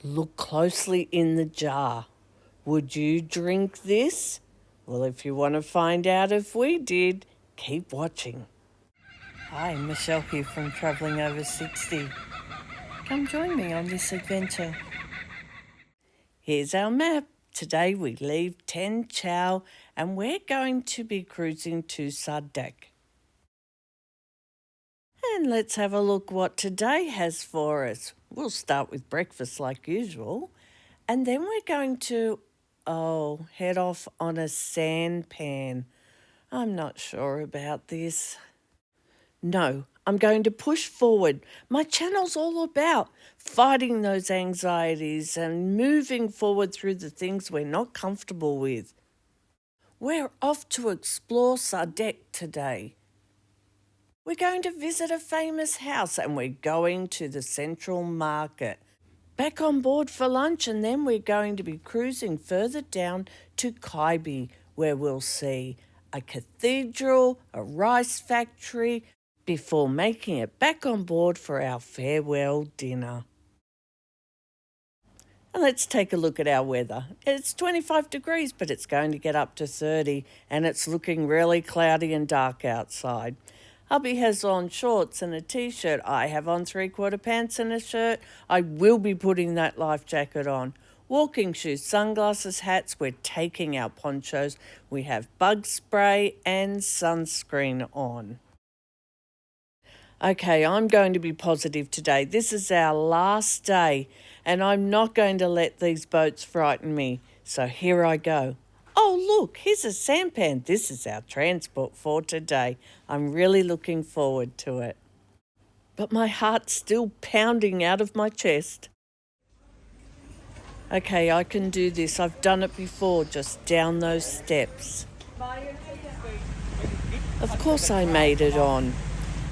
Look closely in the jar. Would you drink this? Well, if you want to find out if we did, keep watching. Hi, Michelle here from Travelling Over 60. Come join me on this adventure. Here's our map. Today we leave Ten Chow and we're going to be cruising to Sa Dec. And let's have a look what today has for us. We'll start with breakfast like usual. And then we're going to, head off on a Sanpan. I'm not sure about this. No, I'm going to push forward. My channel's all about fighting those anxieties and moving forward through the things we're not comfortable with. We're off to explore Sa Dec today. We're going to visit a famous house and we're going to the Central Market. Back on board for lunch, and then we're going to be cruising further down to Cai Be, where we'll see a cathedral, a rice factory, before making it back on board for our farewell dinner. And let's take a look at our weather. It's 25 degrees, but it's going to get up to 30, and it's looking really cloudy and dark outside. Hubby has on shorts and a t-shirt. I have on 3/4 pants and a shirt. I will be putting that life jacket on. Walking shoes, sunglasses, hats. We're taking our ponchos. We have bug spray and sunscreen on. Okay, I'm going to be positive today. This is our last day, and I'm not going to let these boats frighten me. So here I go. Oh, look, here's a sampan. This is our transport for today. I'm really looking forward to it. But my heart's still pounding out of my chest. Okay, I can do this. I've done it before, just down those steps. Of course I made it on.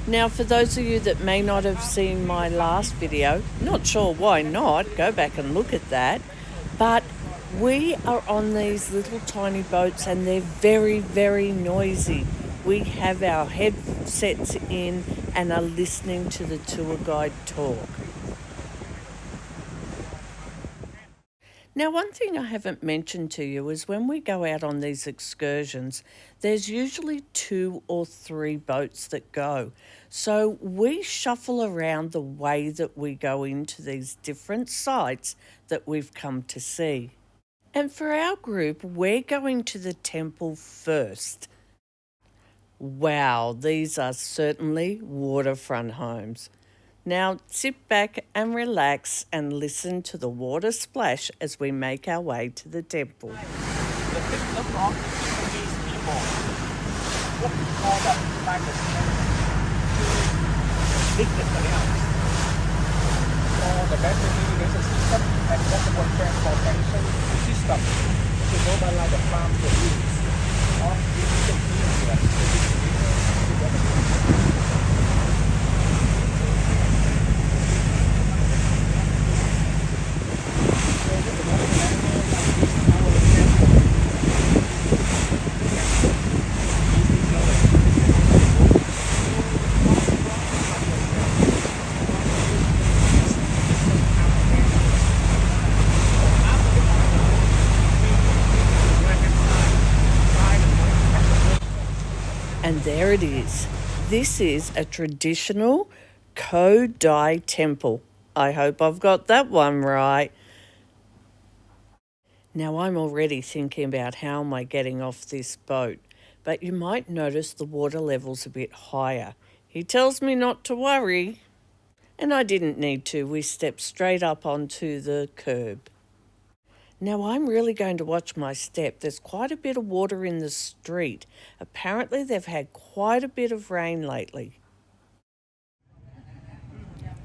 Now, for those of you that may not have seen my last video, not sure why not, go back and look at that. But we are on these little tiny boats and they're very, very noisy. We have our headsets in and are listening to the tour guide talk. Now, one thing I haven't mentioned to you is when we go out on these excursions, there's usually 2 or 3 boats that go. So we shuffle around the way that we go into these different sites that we've come to see. And for our group, we're going to the temple first. Wow, these are certainly waterfront homes. Now sit back and relax and listen to the water splash as we make our way to the temple. The picture of these people, what we call that like the or the better irrigation system and waterway transportation system to mobilize the farm to use of this And there it is. This is a traditional Cai Be temple. I hope I've got that one right. Now I'm already thinking about how am I getting off this boat, but you might notice the water level's a bit higher. He tells me not to worry, and I didn't need to. We stepped straight up onto the curb. Now I'm really going to watch my step. There's quite a bit of water in the street. Apparently they've had quite a bit of rain lately.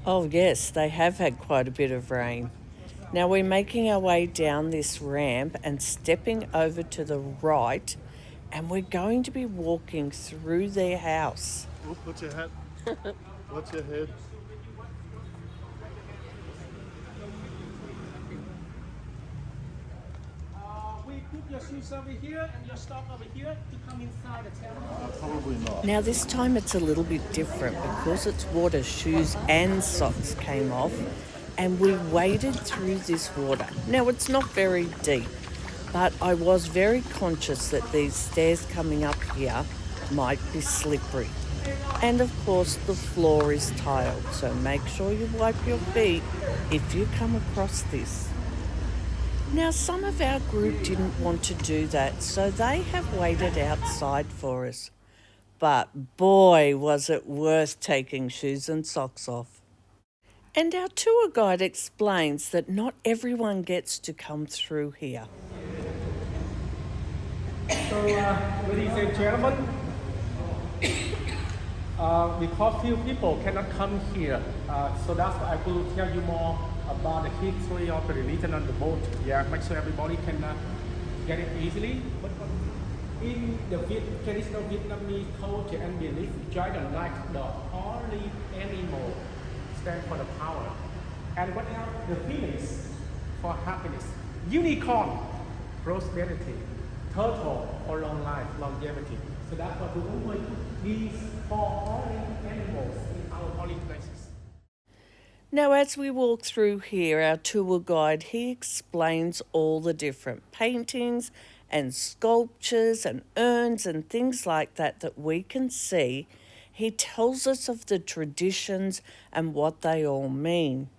Oh yes, they have had quite a bit of rain. Now we're making our way down this ramp and stepping over to the right, and we're going to be walking through their house. What's your head? What's your head? We put your shoes over here and your stuff over here to come inside the temple. Probably not. Now this time it's a little bit different because it's water. Shoes and socks came off, and we waded through this water. Now, it's not very deep, but I was very conscious that these stairs coming up here might be slippery. And of course, the floor is tiled, so make sure you wipe your feet if you come across this. Now, some of our group didn't want to do that, so they have waited outside for us. But boy, was it worth taking shoes and socks off. And our tour guide explains that not everyone gets to come through here. So, ladies and gentlemen, because few people cannot come here, so that's why I will tell you more about the history of the religion on the boat. Yeah, make sure everybody can get it easily. But in the traditional Vietnamese culture and belief, dragon, like the holy animal, stand for the power. And what else? The feelings for happiness. Unicorn, prosperity. Turtle for long life, longevity. So that's what we put these four holy animals in our holy places. Now, as we walk through here, our tour guide, he explains all the different paintings and sculptures and urns and things like that that we can see. He tells us of the traditions and what they all mean.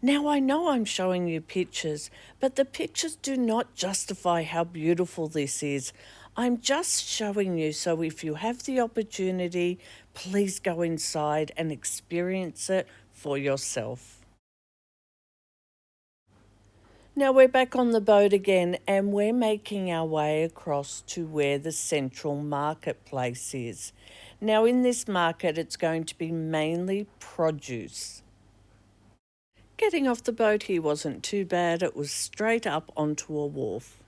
Now, I know I'm showing you pictures, but the pictures do not justify how beautiful this is. I'm just showing you, so if you have the opportunity, please go inside and experience it for yourself. Now we're back on the boat again, and we're making our way across to where the central marketplace is. Now in this market, it's going to be mainly produce. Getting off the boat here wasn't too bad. It was straight up onto a wharf.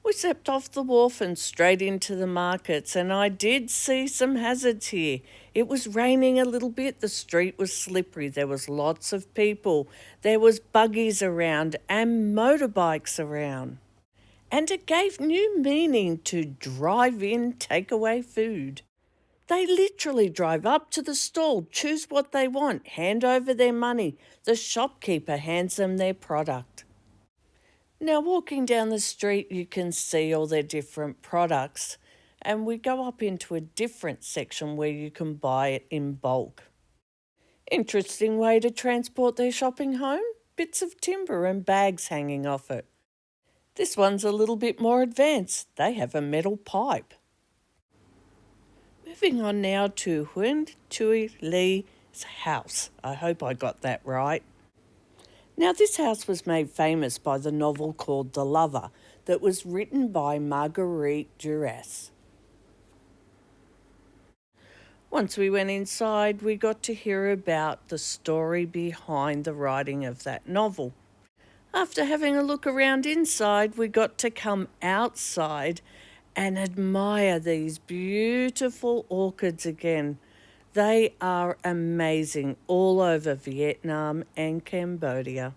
We stepped off the wharf and straight into the markets, and I did see some hazards here. It was raining a little bit, the street was slippery, there was lots of people, there was buggies around and motorbikes around. And it gave new meaning to drive-in takeaway food. They literally drive up to the stall, choose what they want, hand over their money. The shopkeeper hands them their product. Now, walking down the street, you can see all their different products, and we go up into a different section where you can buy it in bulk. Interesting way to transport their shopping home, bits of timber and bags hanging off it. This one's a little bit more advanced. They have a metal pipe. Moving on now to Huyen Tui Le's house. I hope I got that right. Now, this house was made famous by the novel called The Lover that was written by Marguerite Duras. Once we went inside, we got to hear about the story behind the writing of that novel. After having a look around inside, we got to come outside and admire these beautiful orchids again. They are amazing all over Vietnam and Cambodia.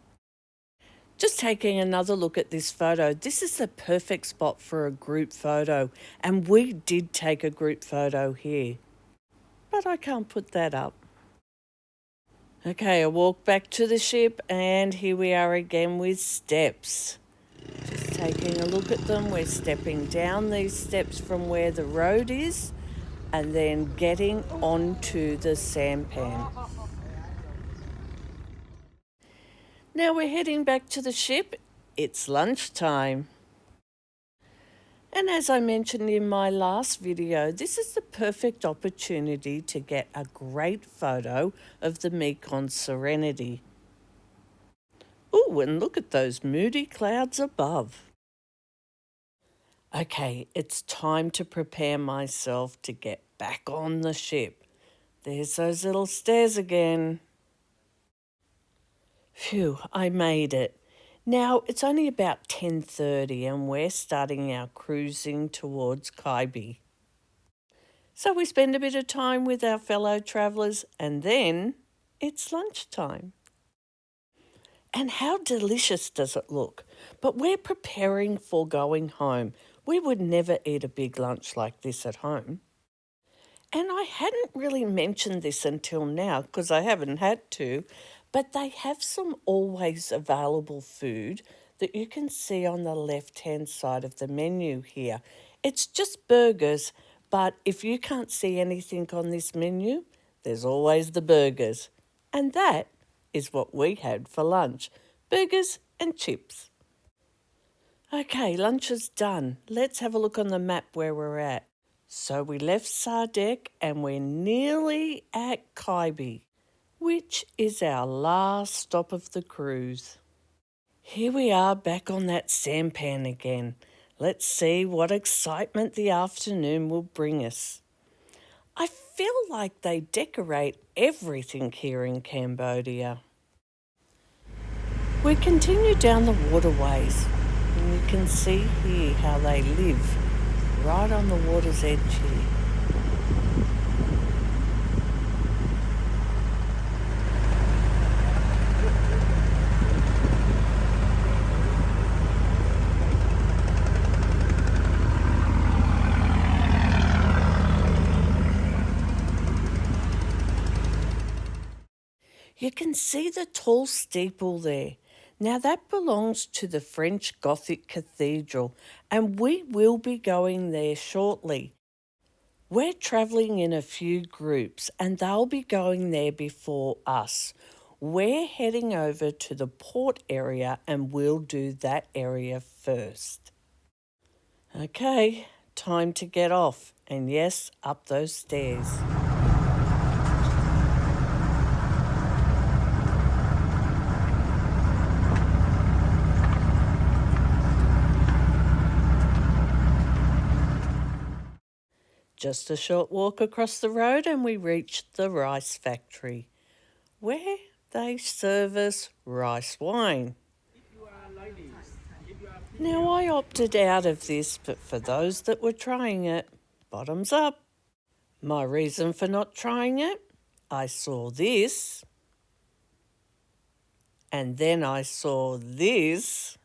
Just taking another look at this photo, this is the perfect spot for a group photo, and we did take a group photo here. But I can't put that up. Okay, I walk back to the ship, and here we are again with steps. Just taking a look at them, we're stepping down these steps from where the road is, and then getting onto the sampan. Now we're heading back to the ship. It's lunchtime. And as I mentioned in my last video, this is the perfect opportunity to get a great photo of the Mekong Serenity. Ooh, and look at those moody clouds above. Okay, it's time to prepare myself to get back on the ship. There's those little stairs again. Phew, I made it. Now, it's only about 10:30 and we're starting our cruising towards Cai Be. So we spend a bit of time with our fellow travellers and then it's lunchtime. And how delicious does it look? But we're preparing for going home. We would never eat a big lunch like this at home. And I hadn't really mentioned this until now because I haven't had to, But they have some always available food that you can see on the left-hand side of the menu here. It's just burgers, but if you can't see anything on this menu, there's always the burgers. And that is what we had for lunch, burgers and chips. Okay, lunch is done. Let's have a look on the map where we're at. So we left Sa Dec and we're nearly at Cai Be, which is our last stop of the cruise. Here we are back on that sampan again. Let's see what excitement the afternoon will bring us. I feel like they decorate everything here in Cambodia. We continue down the waterways, and you can see here how they live right on the water's edge here. You can see the tall steeple there. Now that belongs to the French Gothic Cathedral, and we will be going there shortly. We're travelling in a few groups and they'll be going there before us. We're heading over to the port area and we'll do that area first. Okay, time to get off, and yes, up those stairs. Just a short walk across the road and we reached the rice factory, where they serve us rice wine. Now I opted out of this, but for those that were trying it, bottoms up. My reason for not trying it, I saw this, and then I saw this,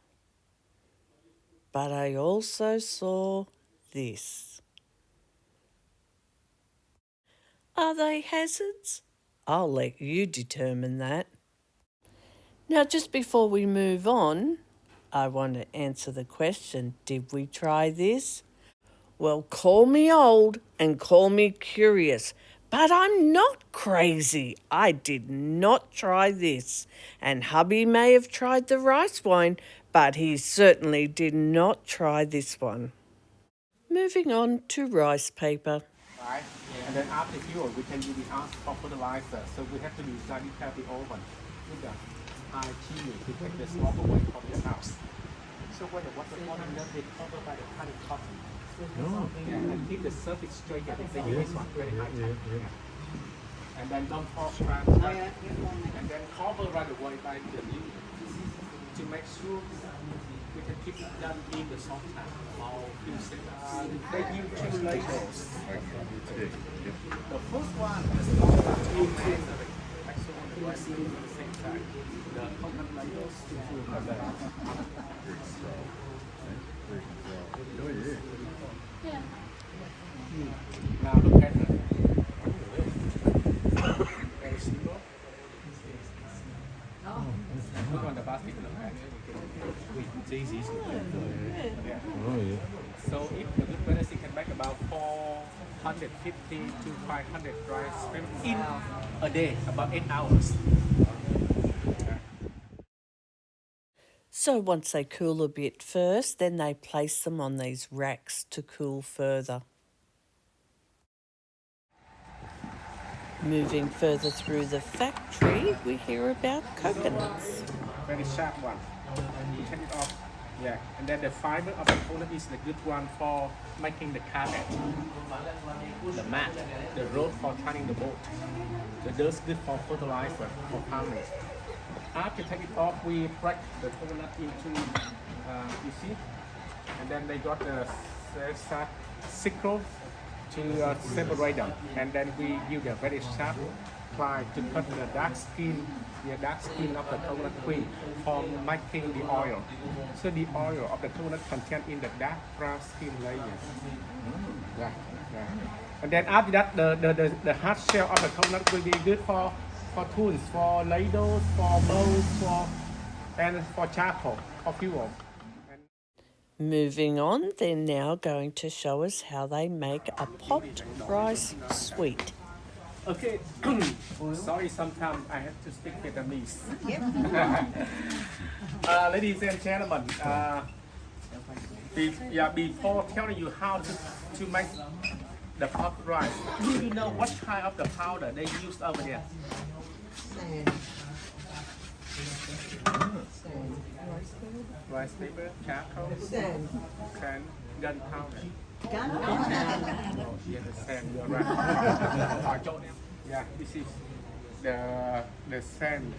but I also saw this. Are they hazards? I'll let you determine that. Now, just before we move on, I want to answer the question, did we try this? Well, call me old and call me curious, but I'm not crazy. I did not try this. And hubby may have tried the rice wine, but he certainly did not try this one. Moving on to rice paper. Right? And then after fuel, we can use the ask for fertilizer. So we have to be slightly careful open with the high chimney to take the smoke away from the house. So when the water enough, they cover by the cutting cotton. Yeah, and keep the surface straight. Yeah, they use this one very high temperature. And then don't fall around. And then cover right away by the leaf to make sure we can keep them in the soft tank or few seconds. They use two labels. The first one is the actually the same time. The coconut labels now look at it. Very simple. Look on the basket. It's easy. So if the good weather, you can make about 450 to 500 dry spring in a day, about 8 hours. So once they cool a bit first, then they place them on these racks to cool further. Moving further through the factory, we hear about coconuts. Very sharp one. You take it off. Yeah, and then the fiber of the coconut is the good one for making the carpet, the mat, the rope for turning the boat. The dirt is good for fertilizer, for farming. After you take it off, we break the coconut into, you see, and then they got the sickle to separate them, and then we use a very sharp ply to cut the dark skin of the coconut cream for making the oil. So the oil of the coconut contained in the dark brown skin layer. Yeah. And then after that, the hard shell of the coconut will be good for for tools, for ladles, for bowls, and for charcoal, for fuel. Moving on, they're now going to show us how they make a popped rice sweet. Okay, sorry, sometimes I have to speak Vietnamese. Ladies and gentlemen, before telling you how to make the popped rice, do you know what kind of the powder they use over there? Sand. Rice paper, charcoal, Sand. and gunpowder. Gunpowder. Oh, yes, the sand, you're right. Yeah, this is the sand.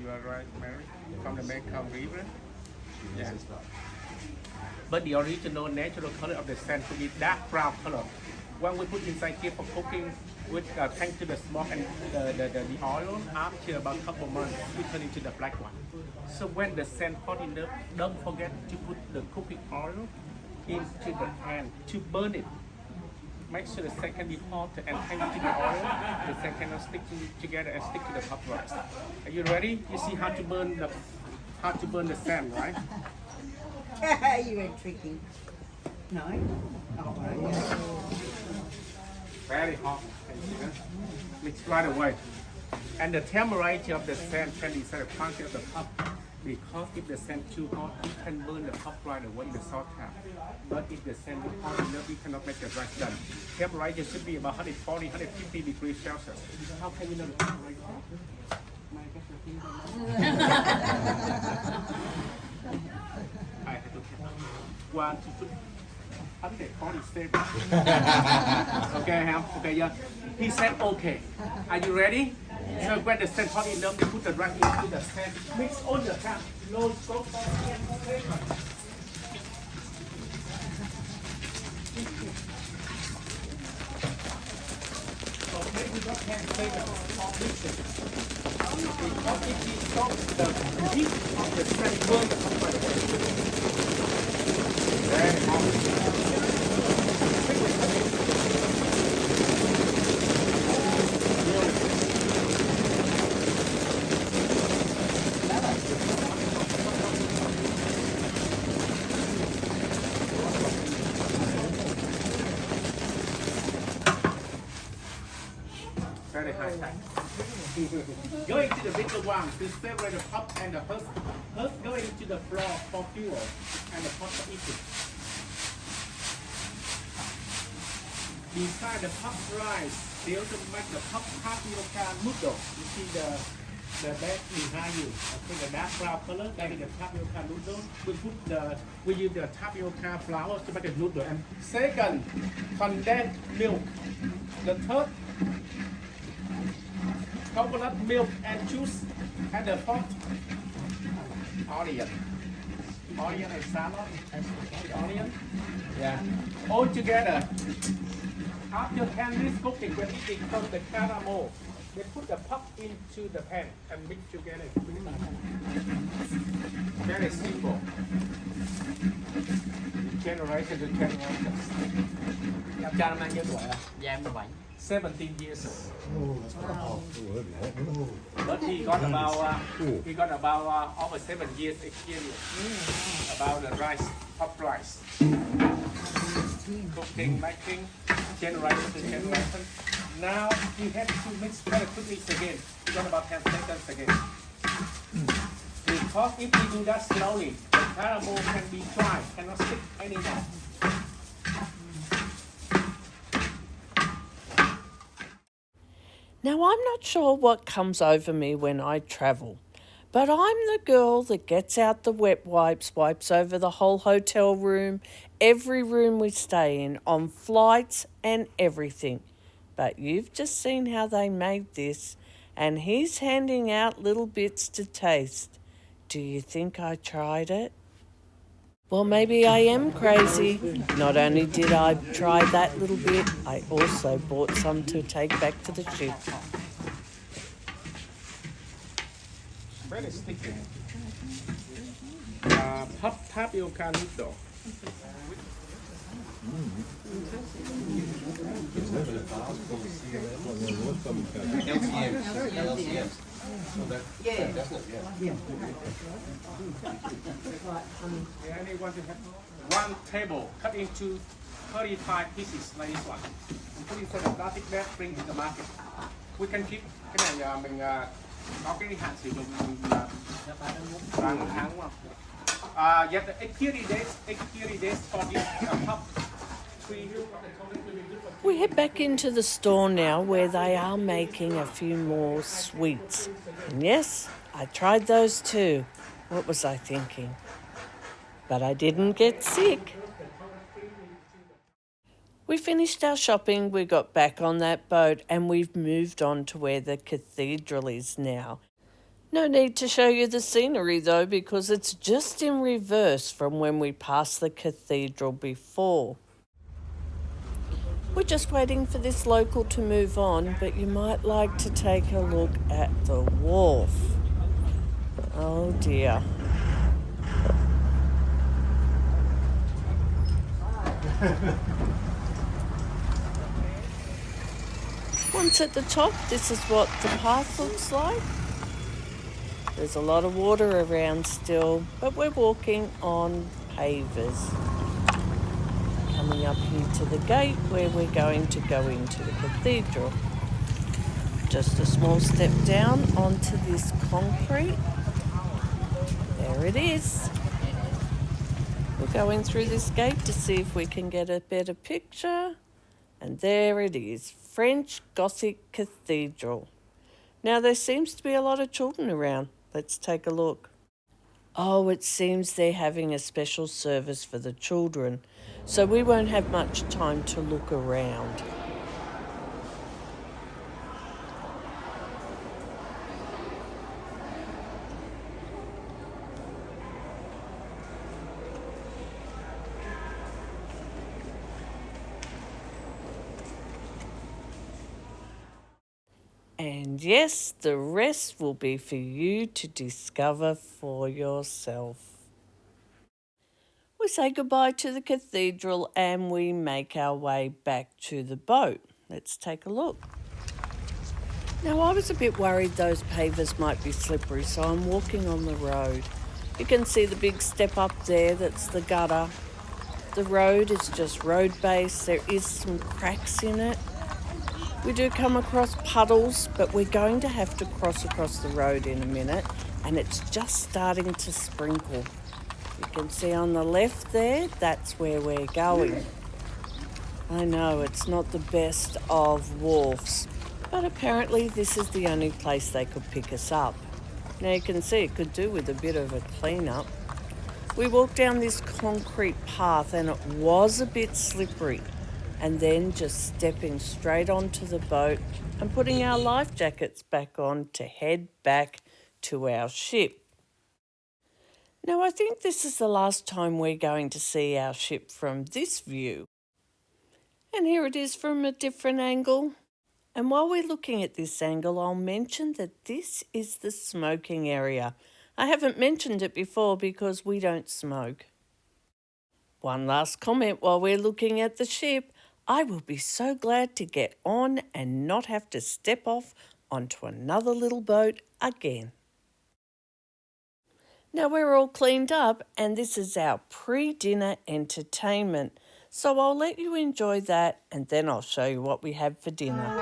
You are right, Mary, from the Mekong River. Yeah. But the original natural color of the sand could be dark brown color. When we put inside here for cooking, with thanks to the smoke and the oil, after about a couple months, we turn into the black one. So when the sand hot enough, don't forget to put the cooking oil into the pan to burn it. Make sure the sand can be hot and hang into the oil. The sand cannot stick together and stick to the top rice. Are you ready? You see how to burn the sand, right? You ain't tricky. No? Oh, right. Very hot. Mix right away. And the temperature of the sand can decide the quantity of the pop. Because if the sand too hot, you can burn the pop right away in the salt pan. But if the sand is hot enough, you cannot make the rice done. Temperature should be about 140, 150 degrees Celsius. How can you know the temperature? I have to count. 1, 2, 3. 147. Okay, Ham? Okay, yeah. He said okay. Are you ready? So when the sand hot enough, you put the rice into the sand. Mix all the time. No salt. Okay, we don't have to say the hot mixing. Because if we stop the heat of the sand, burn the hot. Very hot. Very high time. Going to the bigger one to separate the pop and the husk. Husk going to the floor for fuel and the pot for eating. Beside the pop rice, they also make the pop tapioca noodle. You see the bag behind you. I think the dark brown color, that is the tapioca noodle. We use the tapioca flour to make a noodle. And second, condensed milk. The third, coconut milk and juice. And the fourth, onion and salad. Onion. Yeah. All together. After 10 minutes cooking, when it becomes the caramel, they put the pop into the pan and mix together. Very simple. Generation to generation. Cha năm nay nhiêu tuổi à? Dạ em 17. 17 years. But he got about over 7 years experience about the rice, pop rice. Cooking, making, generation to generation. Now you have to mix very quickly again. You got about 10 seconds again. Because if you do that slowly, the caramel can be dry, cannot stick anymore. Now, I'm not sure what comes over me when I travel, but I'm the girl that gets out the wet wipes, wipes over the whole hotel room, every room we stay in, on flights and everything. But you've just seen how they made this, and he's handing out little bits to taste. Do you think I tried it? Well, maybe I am crazy. Not only did I try that little bit, I also bought some to take back to the ship. Very sticky. Pop tapioca noodle. Yeah. We only want to have one table cut into 35 pieces like this one. And put inside the plastic bag, bring to the market. We can keep cái này mình có cái hạn sử dụng mình bán một tháng đúng không? Yes, 80 days for this cup. We head back into the store now where they are making a few more sweets. And yes, I tried those too. What was I thinking? But I didn't get sick. We finished our shopping, we got back on that boat, and we've moved on to where the cathedral is now. No need to show you the scenery though, because it's just in reverse from when we passed the cathedral before. We're just waiting for this local to move on, but you might like to take a look at the wharf. Oh dear. Once at the top, this is what the path looks like. There's a lot of water around still, but we're walking on pavers. Coming up here to the gate where we're going to go into the cathedral. Just a small step down onto this concrete. There it is. We're going through this gate to see if we can get a better picture. And there it is, French Gothic Cathedral. Now there seems to be a lot of children around. Let's take a look. Oh, it seems they're having a special service for the children, so we won't have much time to look around. And yes, the rest will be for you to discover for yourself. We say goodbye to the cathedral and we make our way back to the boat. Let's take a look. Now, I was a bit worried those pavers might be slippery, so I'm walking on the road. You can see the big step up there, that's the gutter. The road is just road base. There is some cracks in it. We do come across puddles, but we're going to have to cross across the road in a minute, and it's just starting to sprinkle. You can see on the left there, that's where we're going. I know it's not the best of wharfs, but apparently this is the only place they could pick us up. Now you can see it could do with a bit of a clean-up. We walked down this concrete path and it was a bit slippery. And then just stepping straight onto the boat and putting our life jackets back on to head back to our ship. Now, I think this is the last time we're going to see our ship from this view. And here it is from a different angle. And while we're looking at this angle, I'll mention that this is the smoking area. I haven't mentioned it before because we don't smoke. One last comment while we're looking at the ship. I will be so glad to get on and not have to step off onto another little boat again. Now we're all cleaned up and this is our pre-dinner entertainment. So I'll let you enjoy that and then I'll show you what we have for dinner.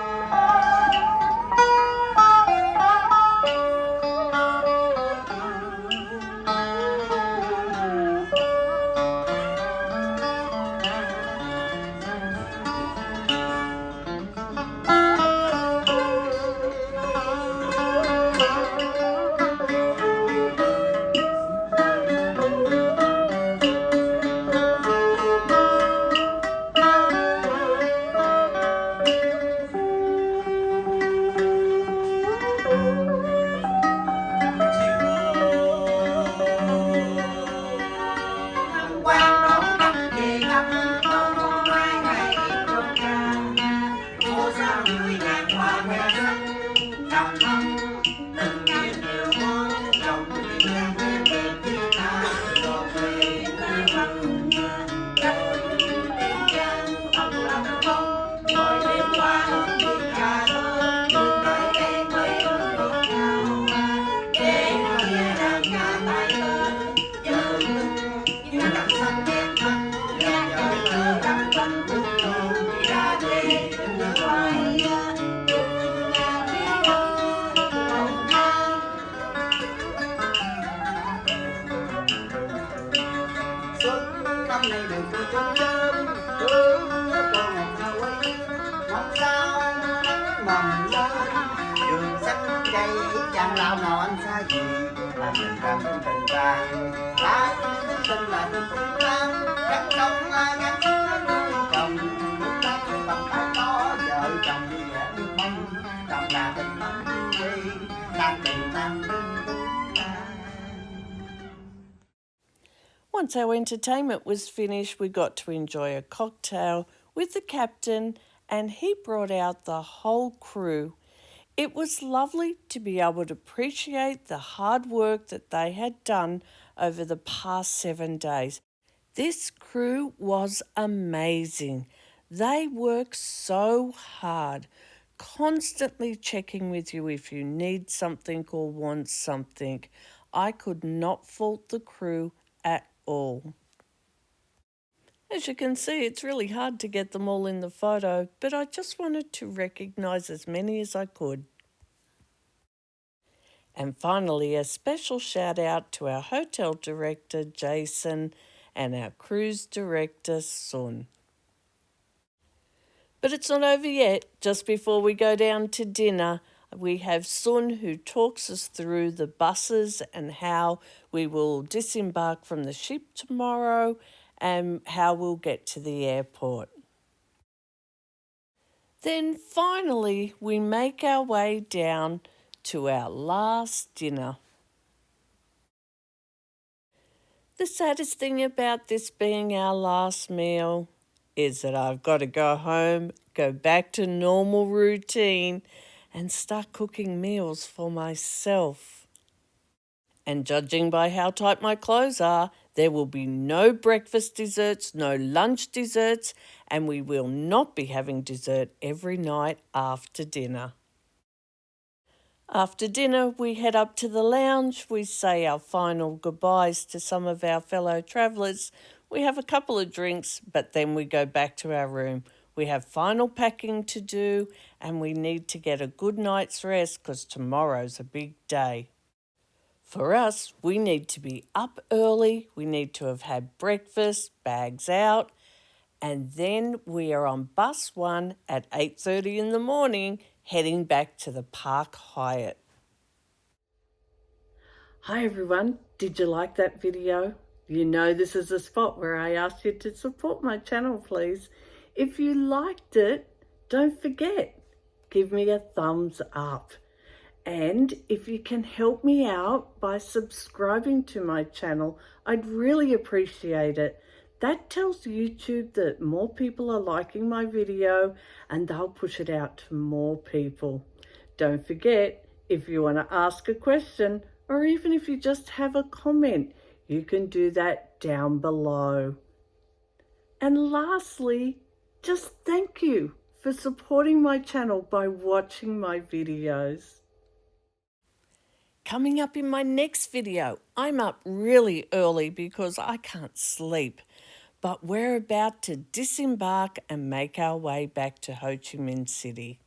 con này được cô trứng chớm thương con một thao quý mong sao mầm lên đường xanh cây chẳng lao nào anh xa gì làm tình tình vàng ai tình là tình vàng gắn công gắn chồng lúc đó chúng bằng phải có vợ chồng đi vẽ nước mong chồng là tình mong quy tan tình tan Once our entertainment was finished, we got to enjoy a cocktail with the captain, and he brought out the whole crew. It was lovely to be able to appreciate the hard work that they had done over the past 7 days. This crew was amazing. They work so hard, constantly checking with you if you need something or want something. I could not fault the crew at all. As you can see, it's really hard to get them all in the photo, but I just wanted to recognise as many as I could. And finally, a special shout out to our hotel director, Jason, and our cruise director, Sun. But it's not over yet. Just before we go down to dinner, we have Sun who talks us through the buses and how we will disembark from the ship tomorrow and how we'll get to the airport. Then finally, we make our way down to our last dinner. The saddest thing about this being our last meal is that I've got to go home, go back to normal routine, and start cooking meals for myself. And judging by how tight my clothes are, there will be no breakfast desserts, no lunch desserts, and we will not be having dessert every night after dinner. After dinner, we head up to the lounge. We say our final goodbyes to some of our fellow travellers. We have a couple of drinks, but then we go back to our room. We have final packing to do, and we need to get a good night's rest because tomorrow's a big day. For us, we need to be up early. We need to have had breakfast, bags out, and then we are on bus 1 at 8:30 in the morning, heading back to the Park Hyatt. Hi everyone, did you like that video? You know this is a spot where I ask you to support my channel, please. If you liked it, don't forget, give me a thumbs up. And if you can help me out by subscribing to my channel, I'd really appreciate it. That tells YouTube that more people are liking my video and they'll push it out to more people. Don't forget, if you want to ask a question or even if you just have a comment, you can do that down below. And lastly, just thank you for supporting my channel by watching my videos. Coming up in my next video, I'm up really early because I can't sleep, but we're about to disembark and make our way back to Ho Chi Minh City.